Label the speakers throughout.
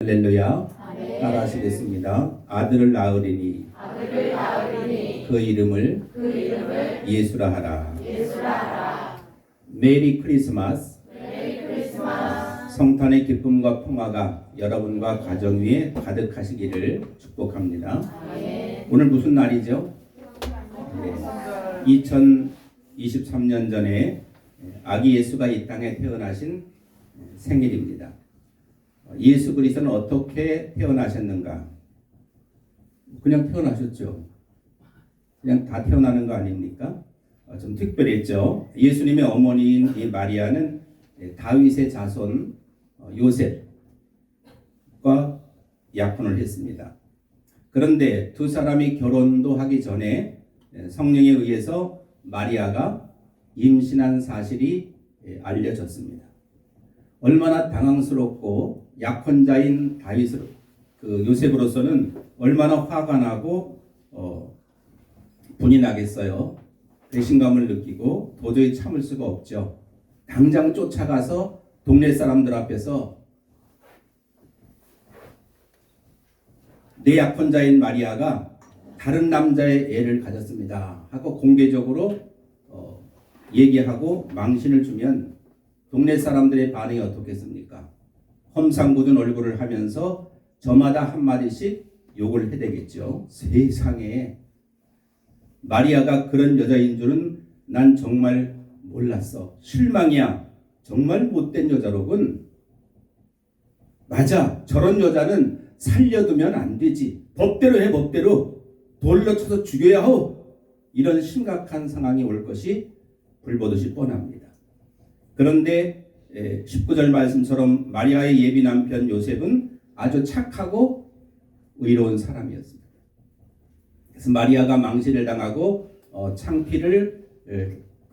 Speaker 1: 할렐루야.
Speaker 2: 아멘.
Speaker 1: 따라하시겠습니다. 아들을 낳으리니 그 이름을 예수라 하라. 메리 크리스마스. 성탄의 기쁨과 평화가 여러분과 가정 위에 가득하시기를 축복합니다. 오늘 무슨 날이죠? 2023년 전에 아기 예수가 이 땅에 태어나신 생일입니다. 예수 그리스도는 어떻게 태어나셨는가? 그냥 태어나셨죠. 그냥 다 태어나는 거 아닙니까? 좀 특별했죠. 예수님의 어머니인 이 마리아는 다윗의 자손 요셉과 약혼을 했습니다. 그런데 두 사람이 결혼도 하기 전에 성령에 의해서 마리아가 임신한 사실이 알려졌습니다. 얼마나 당황스럽고 약혼자인 요셉으로서는 얼마나 화가 나고 분이 나겠어요. 배신감을 느끼고 도저히 참을 수가 없죠. 당장 쫓아가서 동네 사람들 앞에서 내 약혼자인 마리아가 다른 남자의 애를 가졌습니다 하고 공개적으로 얘기하고 망신을 주면 동네 사람들의 반응이 어떻겠습니까? 험상궂은 얼굴을 하면서 저마다 한마디씩 욕을 해대겠죠. 세상에 마리아가 그런 여자인 줄은 난 정말 몰랐어. 실망이야. 정말 못된 여자로군. 맞아. 저런 여자는 살려두면 안 되지. 법대로 해, 법대로. 돌로 쳐서 죽여야 하오. 이런 심각한 상황이 올 것이 불보듯이 뻔합니다. 그런데 19절 말씀처럼 마리아의 예비 남편 요셉은 아주 착하고 의로운 사람이었습니다. 그래서 마리아가 망신을 당하고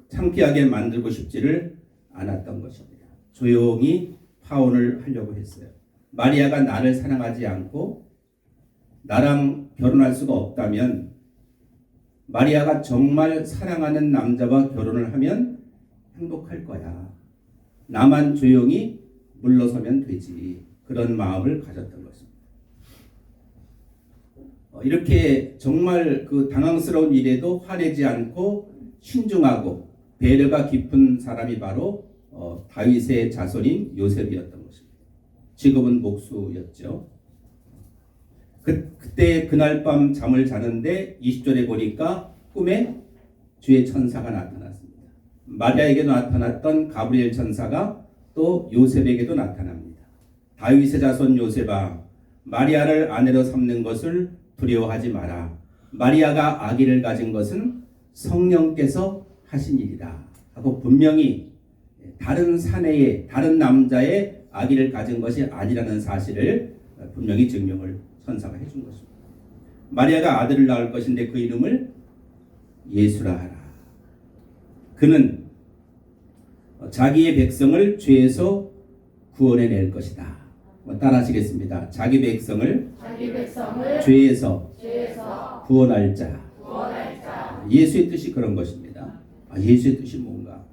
Speaker 1: 창피하게 만들고 싶지를 않았던 것입니다. 조용히 파혼을 하려고 했어요. 마리아가 나를 사랑하지 않고 나랑 결혼할 수가 없다면, 마리아가 정말 사랑하는 남자와 결혼을 하면 행복할 거야. 나만 조용히 물러서면 되지. 그런 마음을 가졌던 것입니다. 이렇게 정말 그 당황스러운 일에도 화내지 않고 신중하고 배려가 깊은 사람이 바로 다윗의 자손인 요셉이었던 것입니다. 직업은 목수였죠. 그때 그날 밤 잠을 자는데 20절에 보니까 꿈에 주의 천사가 나타났습니다. 마리아에게도 나타났던 가브리엘 천사가 또 요셉에게도 나타납니다. 다윗의 자손 요셉아, 마리아를 아내로 삼는 것을 두려워하지 마라. 마리아가 아기를 가진 것은 성령께서 하신 일이다 하고 분명히 다른 사내의 다른 남자의 아기를 가진 것이 아니라는 사실을 분명히 증명을 천사가 해준 것입니다. 마리아가 아들을 낳을 것인데 그 이름을 예수라 하라. 그는 자기의 백성을 죄에서 구원해낼 것이다. 따라하시겠습니다. 자기 백성을 죄에서 구원할 자. 예수의 뜻이 그런 것입니다. 예수의 뜻이 뭔가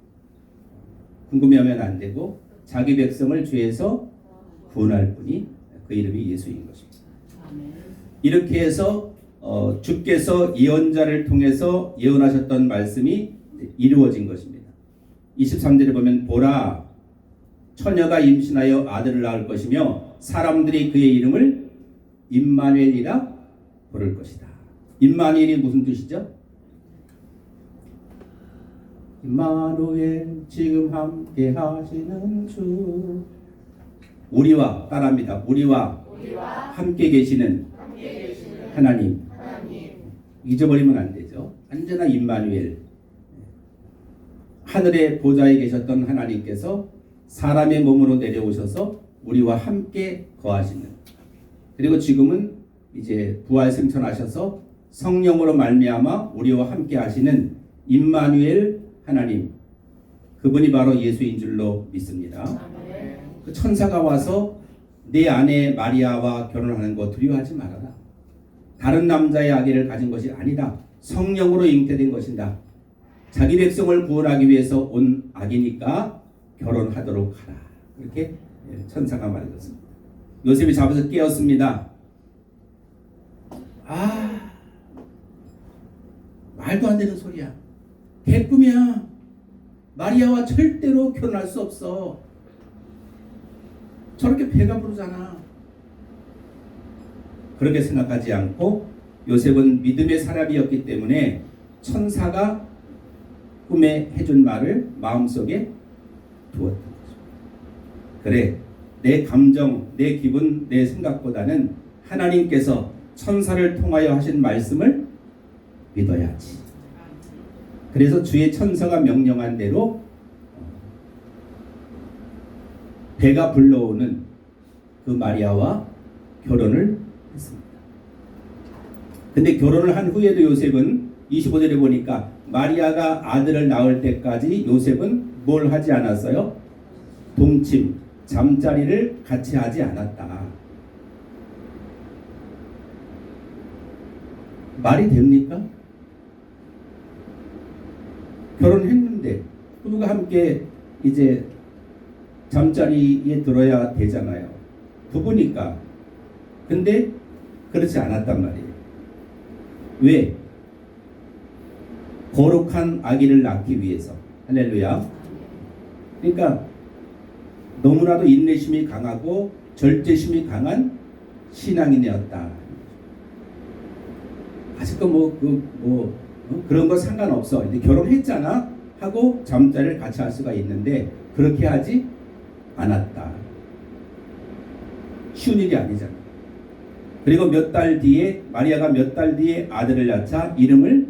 Speaker 1: 궁금해하면 안 되고, 자기 백성을 죄에서 구원할 분이 그 이름이 예수인 것입니다. 이렇게 해서 주께서 예언자를 통해서 예언하셨던 말씀이 이루어진 것입니다. 23절에 보면 보라, 처녀가 임신하여 아들을 낳을 것이며 사람들이 그의 이름을 임마누엘이라 부를 것이다. 임마누엘이 무슨 뜻이죠? 임마누엘, 지금 함께 하시는 주. 우리와, 따라합니다. 우리와 함께 계시는 하나님. 잊어버리면 안 되죠. 언제나 임마누엘, 하늘의 보좌에 계셨던 하나님께서 사람의 몸으로 내려오셔서 우리와 함께 거하시는, 그리고 지금은 이제 부활 승천하셔서 성령으로 말미암아 우리와 함께 하시는 임마누엘 하나님, 그분이 바로 예수인 줄로 믿습니다. 그 천사가 와서 내 아내 마리아와 결혼하는 거 두려워하지 말아라. 다른 남자의 아기를 가진 것이 아니다. 성령으로 잉태된 것이다. 자기 백성을 구원하기 위해서 온 아기니까 결혼하도록 하라. 이렇게 천사가 말해줬습니다. 요셉이 잡아서 깨웠습니다. 아, 말도 안 되는 소리야. 개꿈이야. 마리아와 절대로 결혼할 수 없어. 저렇게 배가 부르잖아. 그렇게 생각하지 않고 요셉은 믿음의 사람이었기 때문에 천사가 꿈에 해준 말을 마음속에 두었던 거죠. 그래, 내 감정, 내 기분, 내 생각보다는 하나님께서 천사를 통하여 하신 말씀을 믿어야지. 그래서 주의 천사가 명령한 대로 배가 불러오는 그 마리아와 결혼을 했습니다. 근데 결혼을 한 후에도 요셉은 25절에 보니까 마리아가 아들을 낳을 때까지 요셉은 뭘 하지 않았어요? 동침, 잠자리를 같이 하지 않았다. 말이 됩니까? 결혼했는데 부부가 함께 이제 잠자리에 들어야 되잖아요. 부부니까. 근데 그렇지 않았단 말이에요. 왜? 거룩한 아기를 낳기 위해서. 할렐루야. 그러니까 너무나도 인내심이 강하고 절제심이 강한 신앙인이었다. 아직도 그런 거 상관없어. 근데 결혼했잖아 하고 잠자리를 같이 할 수가 있는데 그렇게 하지 않았다. 쉬운 일이 아니잖아. 그리고 몇 달 뒤에 마리아가 몇 달 뒤에 아들을 낳자 이름을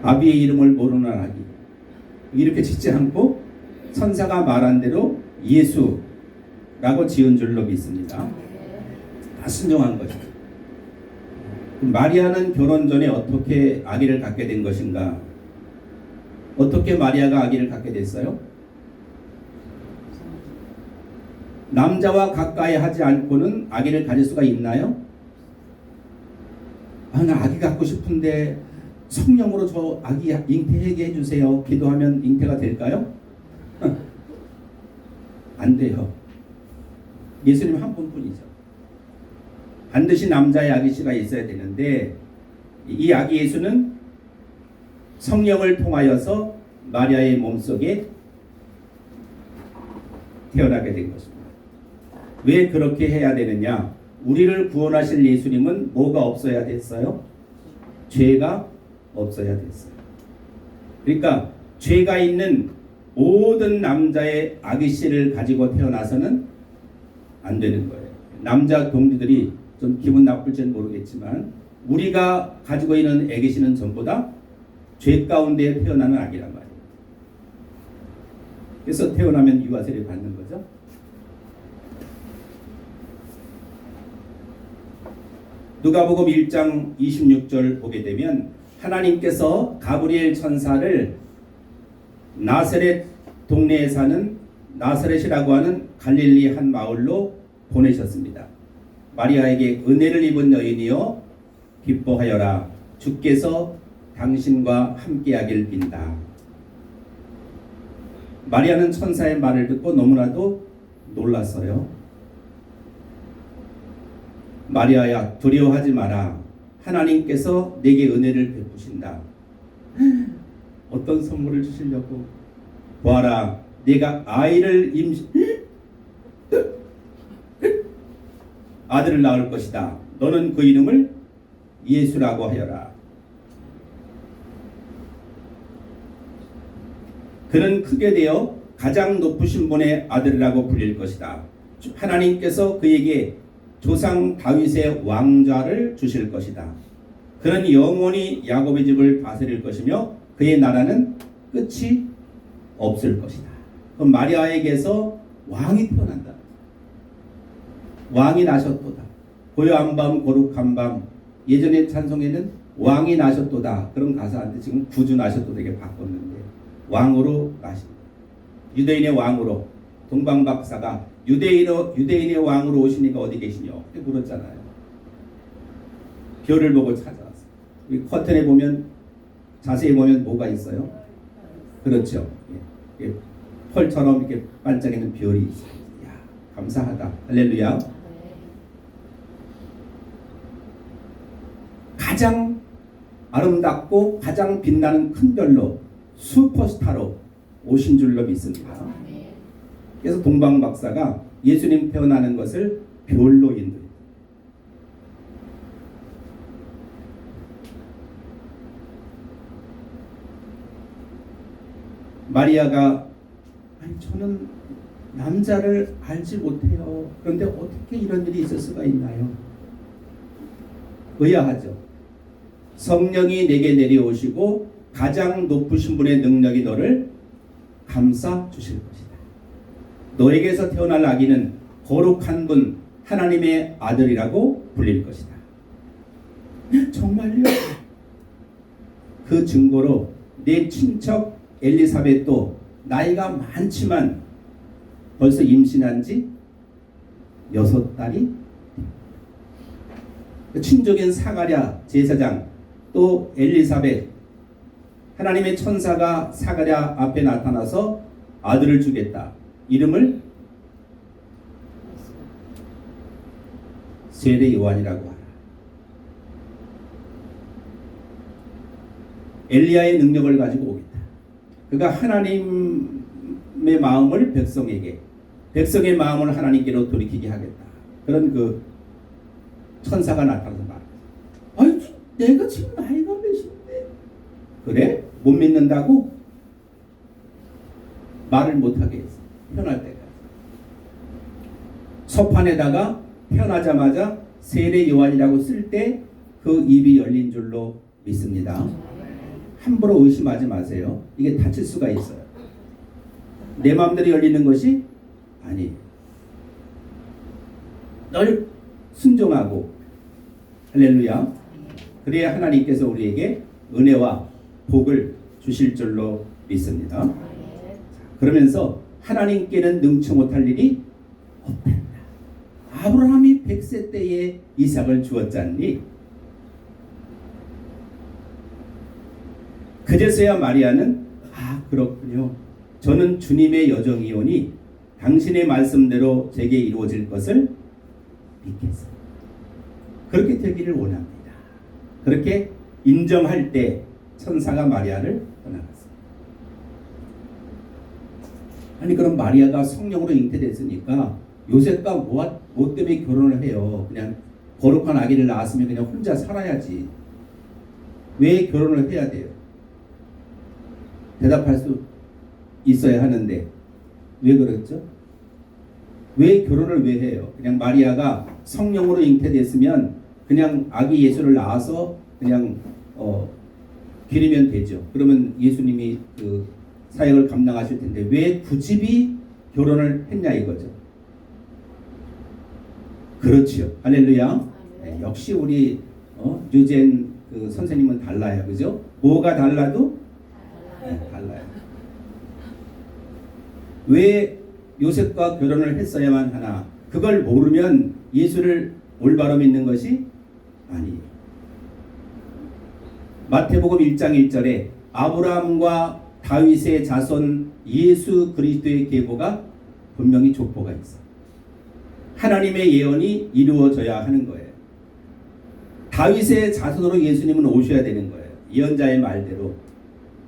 Speaker 1: 아비의 이름을 모르는 아기 이렇게 짓지 않고 천사가 말한 대로 예수라고 지은 줄로 믿습니다. 다 순종한 거죠. 마리아는 결혼 전에 어떻게 아기를 갖게 된 것인가? 어떻게 마리아가 아기를 갖게 됐어요? 남자와 가까이 하지 않고는 아기를 가질 수가 있나요? 아, 나 아기 갖고 싶은데 성령으로 저 아기 잉태하게 해주세요. 기도하면 잉태가 될까요? 안 돼요. 예수님 한 분뿐이죠. 반드시 남자의 아기씨가 있어야 되는데 이 아기 예수는 성령을 통하여서 마리아의 몸속에 태어나게 된 것입니다. 왜 그렇게 해야 되느냐? 우리를 구원하실 예수님은 뭐가 없어야 됐어요? 죄가 없어야 됐어요. 그러니까 죄가 있는 모든 남자의 아기씨를 가지고 태어나서는 안 되는 거예요. 남자 동지들이 좀 기분 나쁠지는 모르겠지만 우리가 가지고 있는 아기씨는 전부 다 죄 가운데 태어나는 아기란 말이에요. 그래서 태어나면 유아세례 받는 거죠. 누가복음 1장 26절 보게 되면 하나님께서 가브리엘 천사를 나사렛 동네에 사는 나사렛이라고 하는 갈릴리 한 마을로 보내셨습니다. 마리아에게 은혜를 입은 여인이여 기뻐하여라. 주께서 당신과 함께하길 빈다. 마리아는 천사의 말을 듣고 너무나도 놀랐어요. 마리아야, 두려워하지 마라. 하나님께서 내게 은혜를 베푸신다. 어떤 선물을 주시려고? 보아라, 내가 아들을 낳을 것이다. 너는 그 이름을 예수라고 하여라. 그는 크게 되어 가장 높으신 분의 아들이라고 불릴 것이다. 하나님께서 그에게 조상 다윗의 왕좌를 주실 것이다. 그는 영원히 야곱의 집을 다스릴 것이며 그의 나라는 끝이 없을 것이다. 그럼 마리아에게서 왕이 태어난다. 왕이 나셨도다. 고요한 밤 거룩한 밤. 예전의 찬송에는 왕이 나셨도다 그런 가사인데 지금 구주 나셨도다 이렇게 바꿨는데 왕으로 나십니다. 유대인의 왕으로. 동방박사가 유대인의 왕으로 오시니까 어디 계시냐 그때 물었잖아요. 별을 보고 찾아왔어요. 이 커튼에 보면 자세히 보면 뭐가 있어요? 그렇죠. 이렇게 펄처럼 이렇게 반짝이는 별이 있어요. 야, 감사하다. 할렐루야. 가장 아름답고 가장 빛나는 큰 별로 슈퍼스타로 오신 줄로 믿습니다. 그래서 동방 박사가 예수님 태어나는 것을 별로 인도해요. 마리아가 아니 저는 남자를 알지 못해요. 그런데 어떻게 이런 일이 있을 수가 있나요? 의아하죠. 성령이 내게 내려오시고 가장 높으신 분의 능력이 너를 감싸 주실 것이다. 너에게서 태어날 아기는 거룩한 분 하나님의 아들이라고 불릴 것이다. 정말요? 그 증거로 내 친척 엘리사벳도 나이가 많지만 벌써 임신한 지 6달이 친족인 사가랴 제사장 또 엘리사벳 하나님의 천사가 사가랴 앞에 나타나서 아들을 주겠다. 이름을 세례 요한이라고 하라. 엘리야의 능력을 가지고 오겠다. 그가 하나님의 마음을 백성에게, 백성의 마음을 하나님께로 돌이키게 하겠다. 그런 그 천사가 나타나서 말해요. 아니 내가 지금 나이가 몇인데 그래? 못 믿는다고? 말을 못하게 했어. 태어날 때까지. 서판에다가 태어나자마자 세례 요한이라고 쓸 때 그 입이 열린 줄로 믿습니다. 함부로 의심하지 마세요. 이게 다칠 수가 있어요. 내 마음대로 열리는 것이 아니에요. 늘 순종하고 할렐루야. 그래야 하나님께서 우리에게 은혜와 복을 주실 줄로 믿습니다. 그러면서 하나님께는 능치 못할 일이 없다. 아브라함이 100세 때에 이삭을 주었잖니. 그제서야 마리아는 그렇군요. 저는 주님의 여정이오니 당신의 말씀대로 제게 이루어질 것을 믿겠습니다. 그렇게 되기를 원합니다. 그렇게 인정할 때 천사가 마리아를 떠나갔습니다. 아니 그럼 마리아가 성령으로 잉태됐으니까 요셉과 뭐 때문에 결혼을 해요? 그냥 거룩한 아기를 낳았으면 그냥 혼자 살아야지. 왜 결혼을 해야 돼요? 대답할 수 있어야 하는데 왜 그랬죠? 왜 결혼을 왜 해요? 그냥 마리아가 성령으로 잉태됐으면 그냥 아기 예수를 낳아서 그냥 기르면 되죠. 그러면 예수님이 그 사역을 감당하실 텐데 왜 굳이 결혼을 했냐 이거죠. 그렇죠. 할렐루야. 네, 역시 우리 유젠 그 선생님은 달라요. 그죠? 뭐가 달라도 네, 달라요. 왜 요셉과 결혼을 했어야만 하나? 그걸 모르면 예수를 올바로 믿는 것이 아니에요. 마태복음 1장 1절에 아브라함과 다윗의 자손 예수 그리스도의 계보가 분명히 족보가 있어요. 하나님의 예언이 이루어져야 하는 거예요. 다윗의 자손으로 예수님은 오셔야 되는 거예요. 예언자의 말대로.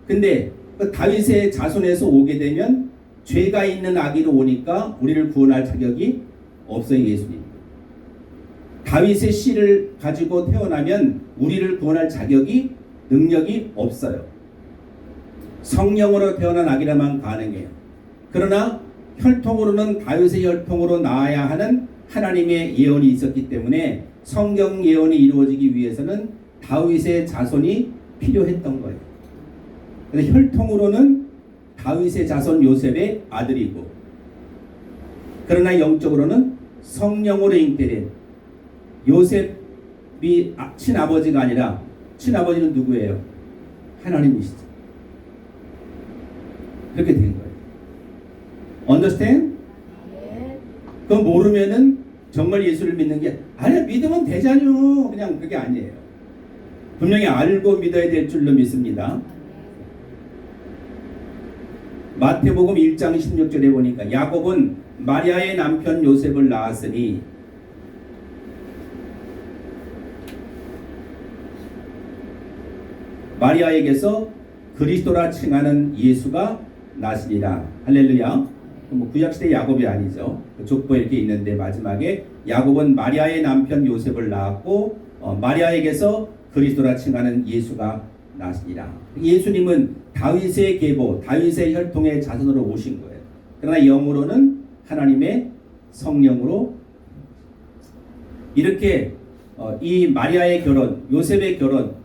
Speaker 1: 근데 그 다윗의 자손에서 오게 되면 죄가 있는 아기로 오니까 우리를 구원할 자격이 없어요. 예수님. 다윗의 씨를 가지고 태어나면 우리를 구원할 자격이 능력이 없어요. 성령으로 태어난 아기라만 가능해요. 그러나 혈통으로는 다윗의 혈통으로 나아야 하는 하나님의 예언이 있었기 때문에 성경 예언이 이루어지기 위해서는 다윗의 자손이 필요했던 거예요. 그래서 혈통으로는 다윗의 자손 요셉의 아들이고, 그러나 영적으로는 성령으로 잉태된 요셉이 친아버지가 아니라, 친아버지는 누구예요? 하나님이시죠. 그렇게 된 거예요. Understand? 그거 모르면은 정말 예수를 믿는 게 아니야, 믿으면 되잖요. 그냥 그게 아니에요. 분명히 알고 믿어야 될 줄로 믿습니다. 마태복음 1장 16절에 보니까 야곱은 마리아의 남편 요셉을 낳았으니 마리아에게서 그리스도라 칭하는 예수가 나시리라. 할렐루야. 뭐 구약시대 야곱이 아니죠. 족보 이렇게 있는데 마지막에 야곱은 마리아의 남편 요셉을 낳았고 마리아에게서 그리스도라 칭하는 예수가 나시리라. 예수님은 다윗의 계보, 다윗의 혈통의 자손으로 오신 거예요. 그러나 영으로는 하나님의 성령으로 이렇게 이 마리아의 결혼, 요셉의 결혼,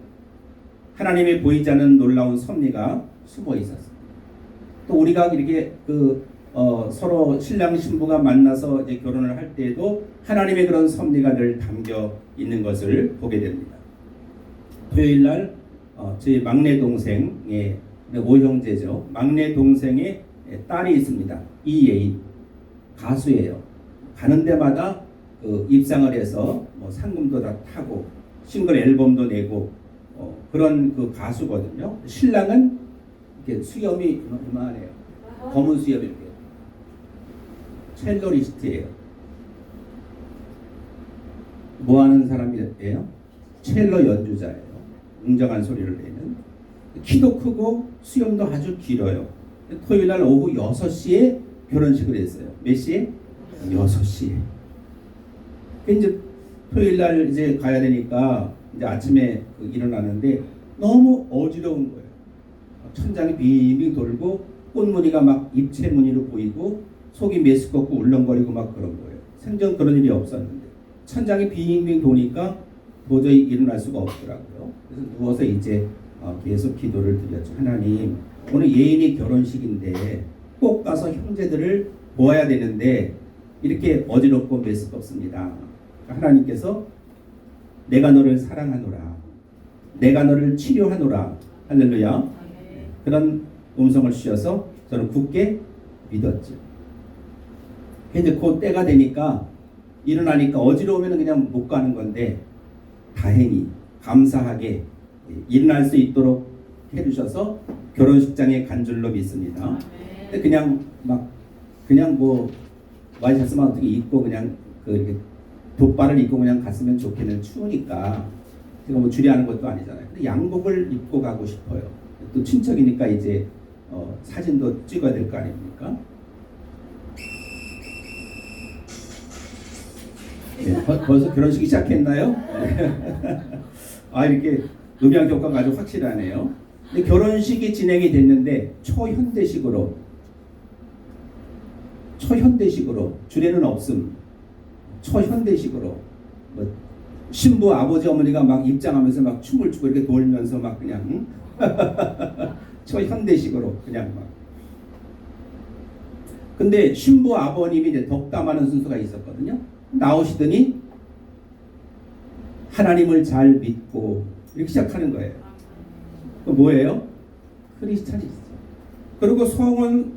Speaker 1: 하나님의 보이지 않는 놀라운 섭리가 숨어 있었습니다. 또 우리가 이렇게 서로 신랑 신부가 만나서 이제 결혼을 할 때에도 하나님의 그런 섭리가 늘 담겨 있는 것을 보게 됩니다. 토요일 날 저희 막내 동생의 오형제죠. 막내 동생의 딸이 있습니다. 이예인 가수예요. 가는 데마다 입상을 해서 뭐 상금도 다 타고 싱글 앨범도 내고 그런 그 가수거든요. 신랑은 이렇게 수염이 이만해요. 검은 수염이 이렇게 첼로리스트예요. 뭐 하는 사람이에요? 첼로 연주자예요. 웅장한 소리를 내는. 키도 크고 수염도 아주 길어요. 토요일 날 오후 6시에 결혼식을 했어요. 몇 시에? 6시에. 이제 토요일 날 이제 가야 되니까 이제 아침에 일어나는데 너무 어지러운 거예요. 천장이 빙빙 돌고 꽃무늬가 막 입체 무늬로 보이고 속이 메스껍고 울렁거리고 막 그런 거예요. 생전 그런 일이 없었는데 천장이 빙빙 도니까 도저히 일어날 수가 없더라고요. 그래서 누워서 이제 계속 기도를 드렸죠. 하나님, 오늘 예인이 결혼식인데 꼭 가서 형제들을 보아야 되는데 이렇게 어지럽고 메스껍습니다. 하나님께서 내가 너를 사랑하노라, 내가 너를 치료하노라. 할렐루야. 그런 음성을 주셔서 저는 굳게 믿었죠. 이제 그 때가 되니까 일어나니까 어지러우면 그냥 못 가는 건데 다행히 감사하게 일어날 수 있도록 해주셔서 결혼식장에 간 줄로 믿습니다. 근데 그냥 뭐 와이셔츠만 어떻게 입고 그냥 이렇게 돗발을 입고 그냥 갔으면 좋겠는, 추우니까 제가 뭐 주례하는 것도 아니잖아요. 근데 양복을 입고 가고 싶어요. 또 친척이니까 이제 사진도 찍어야 될 거 아닙니까? 네, 벌써 결혼식이 시작했나요? 아, 이렇게 음향 효과가 아주 확실하네요. 근데 결혼식이 진행이 됐는데 초현대식으로 주례는 없음. 초현대식으로 뭐 신부 아버지 어머니가 막 입장하면서 막 춤을 추고 이렇게 돌면서 막 그냥 초현대식으로 그냥 막. 근데 신부 아버님이 이제 덕담하는 순서가 있었거든요. 나오시더니 하나님을 잘 믿고 이렇게 시작하는 거예요. 그 뭐예요? 크리스찬이죠. 그리고 성은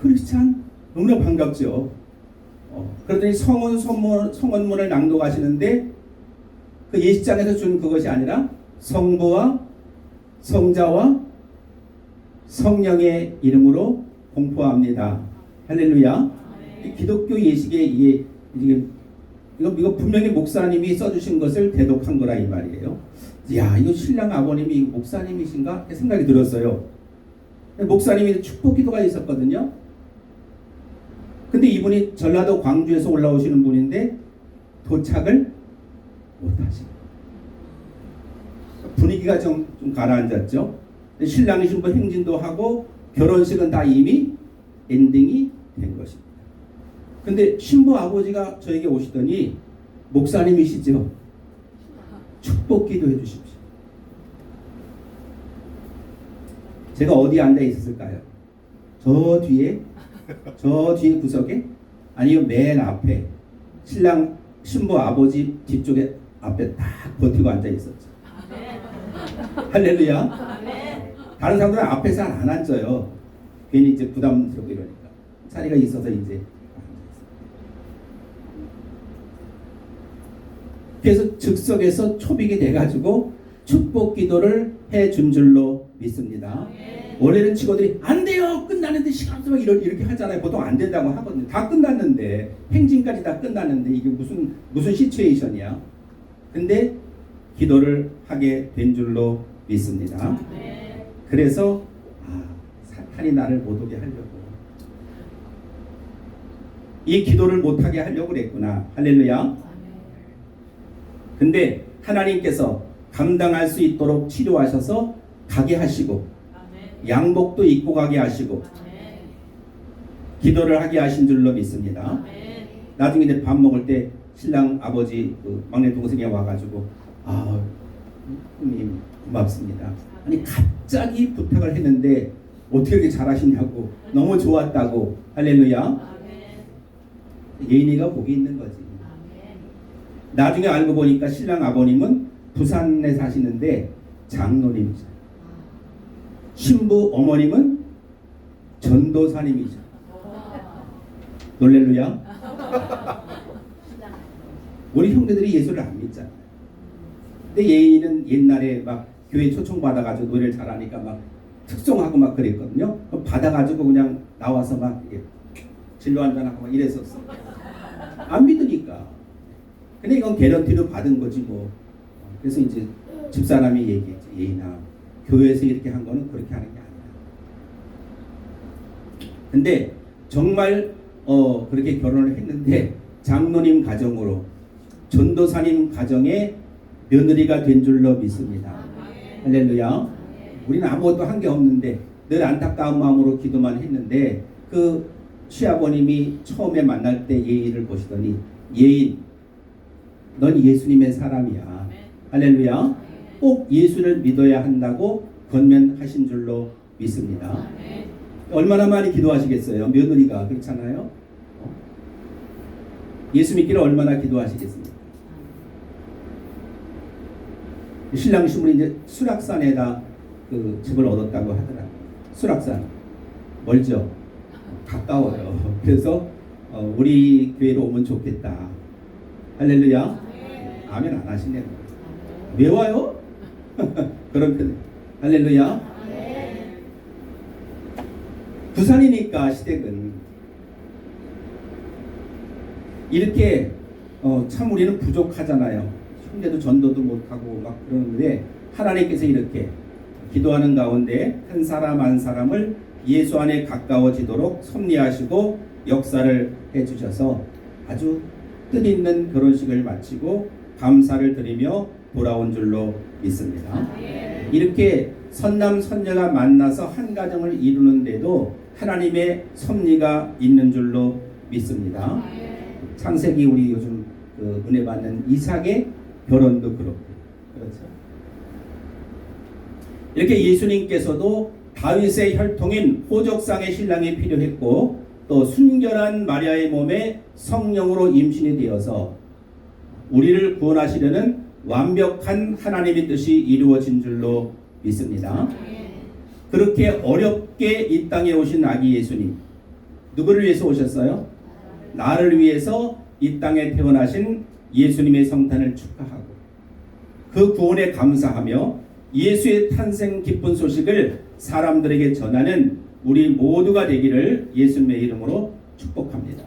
Speaker 1: 크리스찬? 너무나 반갑죠. 그러더니 성원문을 낭독하시는데 그 예식장에서 준 그것이 아니라 성부와 성자와 성령의 이름으로 공포합니다. 할렐루야. 기독교 예식에 이거 분명히 목사님이 써주신 것을 대독한 거라 이 말이에요. 야, 이거 신랑 아버님이 목사님이신가 생각이 들었어요. 목사님이 축복 기도가 있었거든요. 근데 이분이 전라도 광주에서 올라오시는 분인데 도착을 못하시고 분위기가 좀 가라앉았죠. 신랑이 신부 행진도 하고 결혼식은 다 이미 엔딩이 된 것입니다. 근데 신부 아버지가 저에게 오시더니 목사님이시죠? 축복 기도해 주십시오. 제가 어디에 앉아 있었을까요? 저 뒤에 구석에? 아니면 맨 앞에 신랑 신부 아버지 뒤쪽에 앞에 딱 버티고 앉아 있었죠. 할렐루야. 다른 사람들은 앞에 잘 안 앉아요. 괜히 이제 부담스럽고 이러니까 자리가 있어서 이제 그래서 즉석에서 초빙이 돼가지고 축복 기도를 해준 줄로 믿습니다. 원래는 직원들이 안 돼요, 끝나는데 시간 없어 이렇게 하잖아요. 보통 안 된다고 하거든요. 다 끝났는데, 행진까지 다 끝났는데 이게 무슨 시츄에이션이야. 근데 기도를 하게 된 줄로 믿습니다. 그래서 사탄이 나를 못 오게 하려고, 이 기도를 못하게 하려고 그랬구나. 할렐루야. 근데 하나님께서 감당할 수 있도록 치료하셔서 가게 하시고, 양복도 입고 가게 하시고, 기도를 하게 하신 줄로 믿습니다. 나중에 이제 밥 먹을 때 신랑 아버지 막내 동생이 와가지고, 형님 고맙습니다. 아니 갑자기 부탁을 했는데 어떻게 이렇게 잘하시냐고, 너무 좋았다고. 할렐루야. 예인이가 복이 있는 거지. 나중에 알고 보니까 신랑 아버님은 부산에 사시는데 장로님이죠. 신부 어머님은 전도사님이죠. 놀렐루야. 우리 형제들이 예수를 안 믿잖아. 근데 예인이는 옛날에 막 교회 초청받아가지고 노래를 잘하니까 막 특송하고 막 그랬거든요. 받아가지고 그냥 나와서 막 진로 한잔하고 막 이랬었어. 안 믿으니까. 근데 이건 개런티로 받은 거지 뭐. 그래서 이제 집사람이 얘기했지. 예인아, 교회에서 이렇게 한 거는 그렇게 하는 게 아니야. 근데 정말 그렇게 결혼을 했는데 장로님 가정으로, 전도사님 가정에 며느리가 된 줄로 믿습니다. 할렐루야. 우리는 아무것도 한 게 없는데 늘 안타까운 마음으로 기도만 했는데, 그 시아버님이 처음에 만날 때 예인을 보시더니, 예인, 넌 예수님의 사람이야. 할렐루야. 꼭 예수를 믿어야 한다고 권면하신 줄로 믿습니다. 얼마나 많이 기도하시겠어요? 며느리가 그렇잖아요. 예수 믿기를 얼마나 기도하시겠습니까? 신랑 신부는 이제 수락산에다 그 집을 얻었다고 하더라고요. 수락산 멀죠? 가까워요. 그래서 우리 교회로 오면 좋겠다. 할렐루야. 아멘 안 하시네요. 왜 와요? 그런 편. 할렐루야. 부산이니까 시댁은 이렇게 참 우리는 부족하잖아요. 형제도 전도도 못하고 막 그러는데, 하나님께서 이렇게 기도하는 가운데 한 사람 한 사람을 예수 안에 가까워지도록 섭리하시고 역사를 해주셔서 아주 뜻있는 결혼식을 마치고 감사를 드리며 돌아온 줄로 믿습니다. 이렇게 선남 선녀가 만나서 한 가정을 이루는데도 하나님의 섭리가 있는 줄로 믿습니다. 창세기 우리 요즘 은혜 받는 이삭의 결혼도 그렇고, 그렇죠. 이렇게 예수님께서도 다윗의 혈통인 호적상의 신랑이 필요했고, 또 순결한 마리아의 몸에 성령으로 임신이 되어서 우리를 구원하시려는 완벽한 하나님의 뜻이 이루어진 줄로 믿습니다. 그렇게 어렵게 이 땅에 오신 아기 예수님, 누구를 위해서 오셨어요? 나를 위해서 이 땅에 태어나신 예수님의 성탄을 축하하고 그 구원에 감사하며 예수의 탄생 기쁜 소식을 사람들에게 전하는 우리 모두가 되기를 예수님의 이름으로 축복합니다.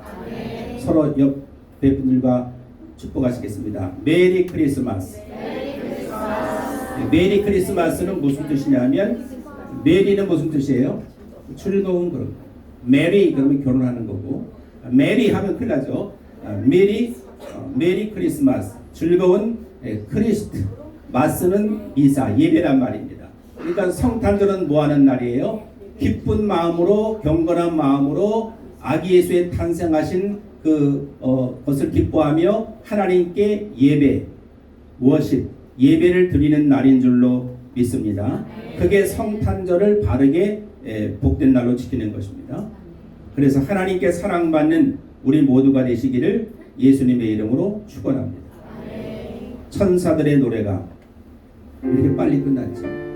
Speaker 1: 서로 옆에 분들과 축복하시겠습니다. 메리 크리스마스. 메리 크리스마스는 무슨 뜻이냐면, 메리는 무슨 뜻이에요? 즐거운 그런. 메리 그러면 결혼하는 거고, 메리 하면 큰일 나죠. 메리 크리스마스, 즐거운 크리스트, 마스는 미사, 예배란 말입니다. 그러니까 성탄절은 뭐 하는 날이에요? 기쁜 마음으로, 경건한 마음으로 아기 예수의 탄생하신 것을 기뻐하며 하나님께 예배, 워십, 예배를 드리는 날인 줄로 믿습니다. 그게 성탄절을 바르게 복된 날로 지키는 것입니다. 그래서 하나님께 사랑받는 우리 모두가 되시기를 예수님의 이름으로 축원합니다. 천사들의 노래가 이렇게 빨리 끝났죠.